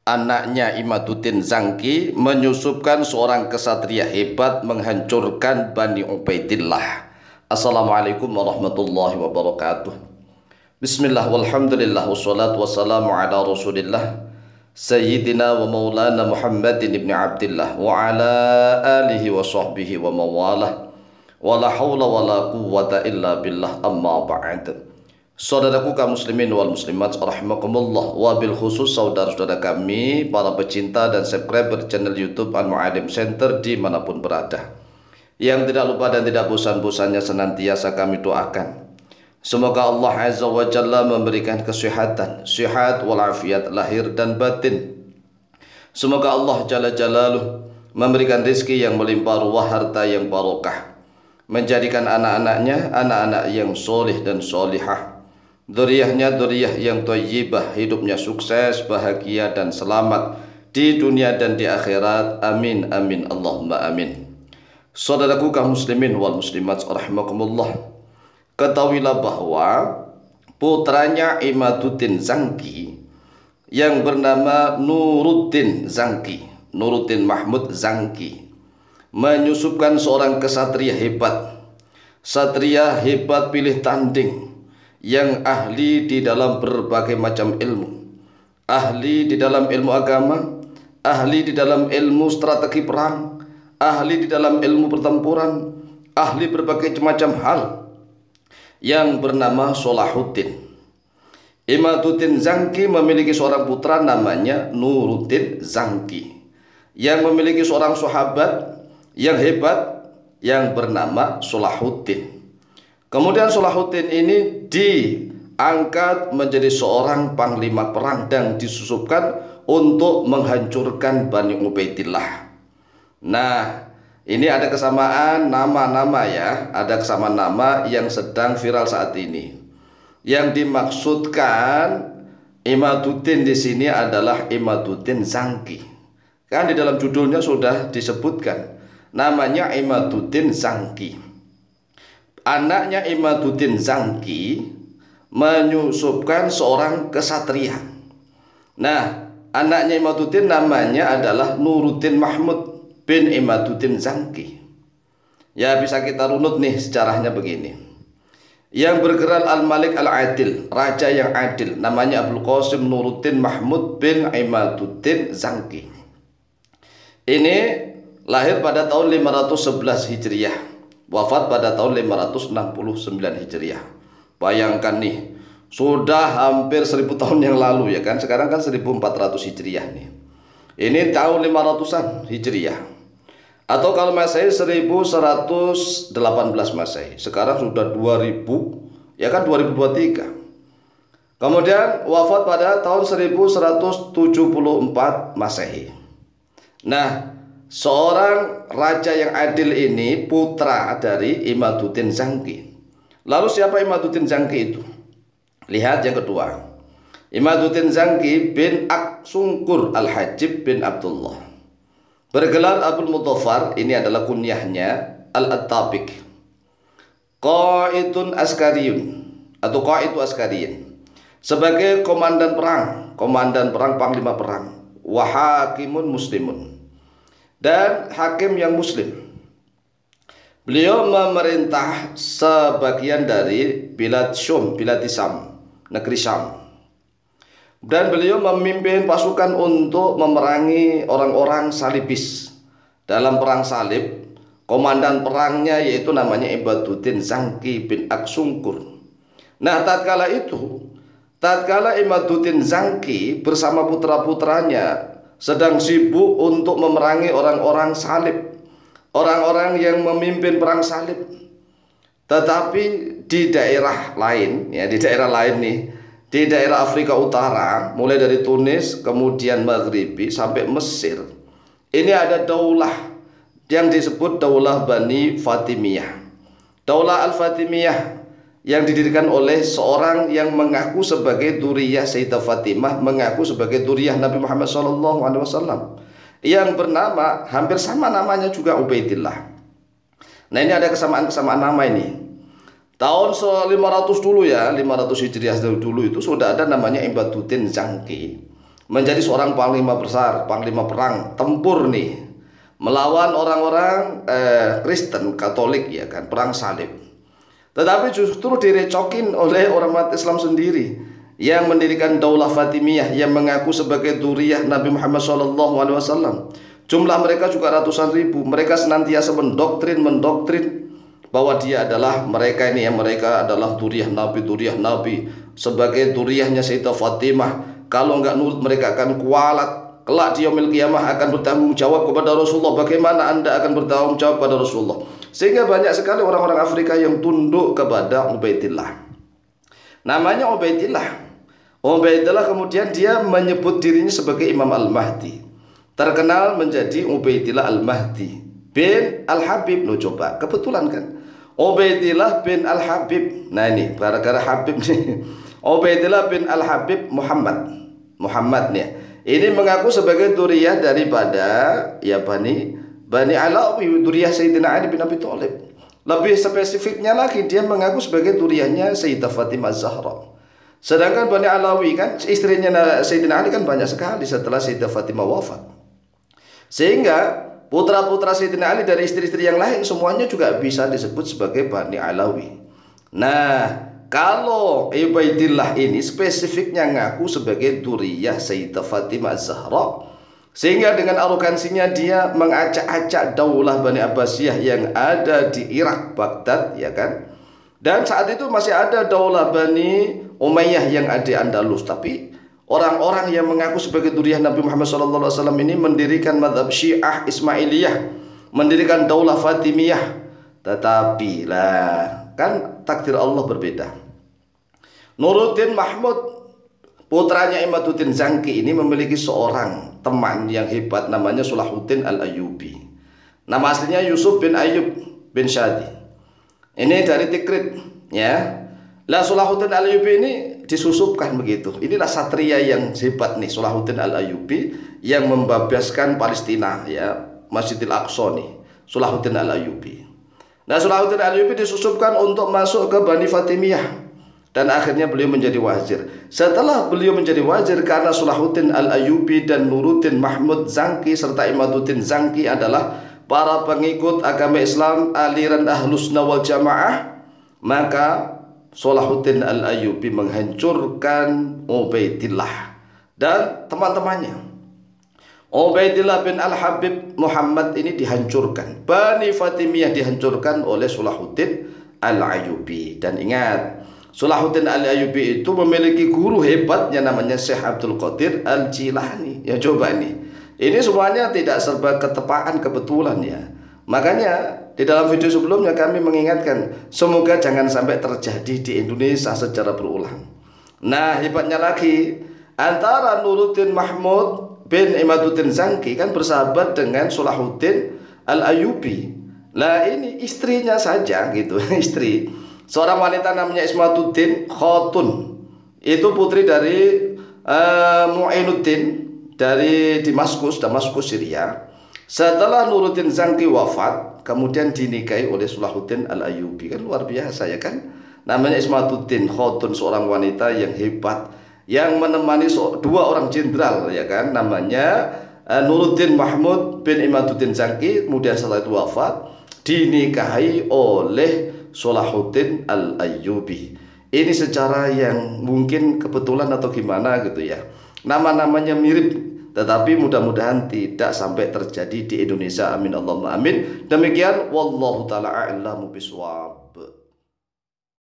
anaknya Imaduddin Zangki menyusupkan seorang kesatria hebat menghancurkan Bani Ubaidillah. Assalamualaikum warahmatullahi wabarakatuh. Bismillah walhamdulillah wassalatu wassalamu ala rasulillah Sayyidina wa maulana Muhammadin ibn Abdillah wa ala alihi wa sahbihi wa mawalah wa la hawla wa la quwwata illa billah, amma ba'd. Saudaraku kaum muslimin wal muslimat rahimakumullah, wabil khusus saudara-saudara kami para pecinta dan subscriber channel YouTube Al-Mu'allim Center dimanapun berada, yang tidak lupa dan tidak bosan-bosannya senantiasa kami doakan semoga Allah Azza wa Jalla memberikan kesehatan, sehat walafiat lahir dan batin. Semoga Allah Jalla Jalaluh memberikan rezeki yang melimpah ruah, harta yang barokah, menjadikan anak-anaknya anak-anak yang soleh dan solihah, dzurriyyahnya dzurriyyah yang thayyibah, hidupnya sukses, bahagia dan selamat di dunia dan di akhirat. Amin amin Allahumma amin. Saudaraku kaum muslimin wal muslimat rahimakumullah, ketahuilah bahwa putranya Imaduddin Zangki yang bernama Nuruddin Zangki, Nuruddin Mahmud Zangki, menyusupkan seorang kesatria hebat, satria hebat pilih tanding, yang ahli di dalam berbagai macam ilmu, ahli di dalam ilmu agama, ahli di dalam ilmu strategi perang, ahli di dalam ilmu pertempuran, ahli berbagai macam hal, yang bernama Salahuddin. Imaduddin Zangki memiliki seorang putra namanya Nuruddin Zangki, yang memiliki seorang sahabat yang hebat yang bernama Salahuddin. Kemudian Salahuddin ini diangkat menjadi seorang panglima perang dan disusupkan untuk menghancurkan Bani Ubaidillah. Nah, ini ada kesamaan nama-nama ya, ada kesamaan nama yang sedang viral saat ini. Yang dimaksudkan Imaduddin di sini adalah Imaduddin Zangki. Kan di dalam judulnya sudah disebutkan namanya Imaduddin Zangki. Anaknya Imaduddin Zangki menyusupkan seorang kesatria. Nah, anaknya Imaduddin namanya adalah Nuruddin Mahmud bin Imaduddin Zangki. Ya, bisa kita runut nih sejarahnya begini. Yang bergerak Al-Malik Al-Adil, raja yang adil, namanya Abul Qasim Nuruddin Mahmud bin Imaduddin Zangki. Ini lahir pada tahun 511 Hijriah, wafat pada tahun 569 Hijriah. Bayangkan nih, sudah hampir 1000 tahun yang lalu ya kan. Sekarang kan 1400 Hijriah nih. Ini tahun 500-an Hijriah. Atau kalau Masehi 1118 Masehi. Sekarang sudah 2000 ya kan, 2023. Kemudian wafat pada tahun 1174 Masehi. Nah, seorang raja yang adil ini putra dari Imaduddin Zangki. Lalu siapa Imaduddin Zangki itu? Lihat yang kedua. Imaduddin Zangki bin Aksungkur Al-Hajib bin Abdullah, bergelar Abul Mudhaffar, ini adalah kunyahnya, Al-Attabik, Qaidun Askariyun atau Qaidu Askariyin, sebagai komandan perang, panglima perang, wahakimun muslimun, dan hakim yang muslim. Beliau memerintah sebagian dari Bilad Syam, Bilad Syam, negeri Syam. Dan beliau memimpin pasukan untuk memerangi orang-orang salibis. Dalam perang salib, komandan perangnya yaitu namanya Imaduddin Zangki bin Aksungkur. Nah, tatkala Imaduddin Zangki bersama putra-putranya sedang sibuk untuk memerangi orang-orang salib, orang-orang yang memimpin perang salib. Tetapi di daerah lain, ya di daerah lain nih, di daerah Afrika Utara, mulai dari Tunis, kemudian Maghribi sampai Mesir, ini ada daulah yang disebut Daulah Bani Fatimiyah. Daulah Al-Fatimiyah yang didirikan oleh seorang yang mengaku sebagai dzurriyyah Sayyidah Fatimah, mengaku sebagai dzurriyyah Nabi Muhammad SAW, yang bernama hampir sama namanya juga Ubaidillah. Nah, ini ada kesamaan-kesamaan nama ini. Tahun 500 dulu ya, 500 Hijriah dulu itu sudah ada namanya Imaduddin Zangki, menjadi seorang panglima besar, panglima perang tempur nih, melawan orang-orang Kristen Katolik ya kan, perang salib. Tetapi justru direcokin oleh orang umat Islam sendiri yang mendirikan Daulah Fatimiyah yang mengaku sebagai dzurriyyah Nabi Muhammad SAW. Jumlah mereka juga ratusan ribu. Mereka senantiasa mendoktrin bahwa dia adalah mereka ini, mereka adalah dzurriyyah Nabi sebagai dzurriyyahnya Sayyidah Fatimah. Kalau enggak nurut mereka akan kualat. Kelak di yaumil qiyamah akan bertanggung jawab kepada Rasulullah. Bagaimana Anda akan bertanggung jawab kepada Rasulullah? Sehingga banyak sekali orang-orang Afrika yang tunduk kepada Ubaidillah. Namanya Ubaidillah. Ubaidillah kemudian dia menyebut dirinya sebagai Imam Al-Mahdi. Terkenal menjadi Ubaidillah Al-Mahdi bin Al-Habib. Loh coba, kebetulan kan? Ubaidillah bin Al-Habib. Nah ini, gara-gara Habib nih. Ubaidillah bin Al-Habib Muhammad nih. Ini mengaku sebagai dzurriyyah daripada ya Bani Alawi, dzurriyyah Sayyidina Ali bin Abi Thalib. Lebih spesifiknya lagi dia mengaku sebagai dzurriyyahnya Sayyidah Fatimah Zahra. Sedangkan Bani Alawi kan istrinya Sayyidina Ali kan banyak sekali setelah Sayyidah Fatimah wafat. Sehingga putra-putra Sayyidina Ali dari istri-istri yang lain semuanya juga bisa disebut sebagai Bani Alawi. Nah, kalau Ubaidillah ini spesifiknya ngaku sebagai dzurriyyah Sayyidah Fatimah Zahra, sehingga dengan arogansinya dia mengacak-acak daulah Bani Abbasiyah yang ada di Irak, Baghdad ya kan. Dan saat itu masih ada daulah Bani Umayyah yang ada di Andalus. Tapi orang-orang yang mengaku sebagai dzurriyyah Nabi Muhammad SAW ini mendirikan mazhab Syiah Ismailiyah, mendirikan daulah Fatimiyah. Tetapi lah kan takdir Allah berbeda. Nuruddin Mahmud, putranya Imaduddin Zangki ini memiliki seorang teman yang hebat namanya Salahuddin Al-Ayyubi. Nama aslinya Yusuf bin Ayyub bin Shadi. Ini dari Tikrit ya. Lah Salahuddin Al-Ayyubi ini disusupkan begitu. Inilah satria yang hebat nih, Salahuddin Al-Ayyubi yang membebaskan Palestina ya, Masjidil Aqsa nih, Salahuddin Al-Ayyubi. Nah, Salahuddin Al-Ayyubi disusupkan untuk masuk ke Bani Fatimiyah. Dan akhirnya beliau menjadi wazir. Setelah beliau menjadi wazir, karena Salahuddin Al-Ayyubi dan Nuruddin Mahmud Zangki serta Imaduddin Zangki adalah para pengikut agama Islam aliran Ahlus Sunnah wal Jamaah, maka Salahuddin Al-Ayyubi menghancurkan Ubaidillah dan teman-temannya. Ubaidillah bin Al-Habib Muhammad ini dihancurkan. Bani Fatimiyah dihancurkan oleh Salahuddin Al-Ayyubi. Dan ingat, Salahuddin Al-Ayyubi itu memiliki guru hebatnya namanya Syekh Abdul Qadir Al-Jilani. Ya coba nih, ini semuanya tidak serba ketepaan kebetulan ya. Makanya di dalam video sebelumnya kami mengingatkan, semoga jangan sampai terjadi di Indonesia secara berulang. Nah, hebatnya lagi, antara Nuruddin Mahmud bin Imaduddin Zangki kan bersahabat dengan Salahuddin Al-Ayyubi. Lah ini istrinya saja gitu, istri seorang wanita namanya Ismatuddin Khotun. Itu putri dari Mu'inuddin dari Damaskus, Syria. Setelah Nuruddin Zangki wafat, kemudian dinikahi oleh Salahuddin Al-Ayyubi. Kan luar biasa ya kan. Namanya Ismatuddin Khotun, seorang wanita yang hebat, yang menemani dua orang jenderal ya kan. Namanya Nuruddin Mahmud bin Imaduddin Zangki. Kemudian setelah itu wafat, dinikahi oleh Salahuddin Al-Ayyubi. Ini secara yang mungkin kebetulan atau gimana gitu ya. Nama-namanya mirip, tetapi mudah-mudahan tidak sampai terjadi di Indonesia. Amin Allahumma amin. Demikian wallahu taala a'lamu bishawab.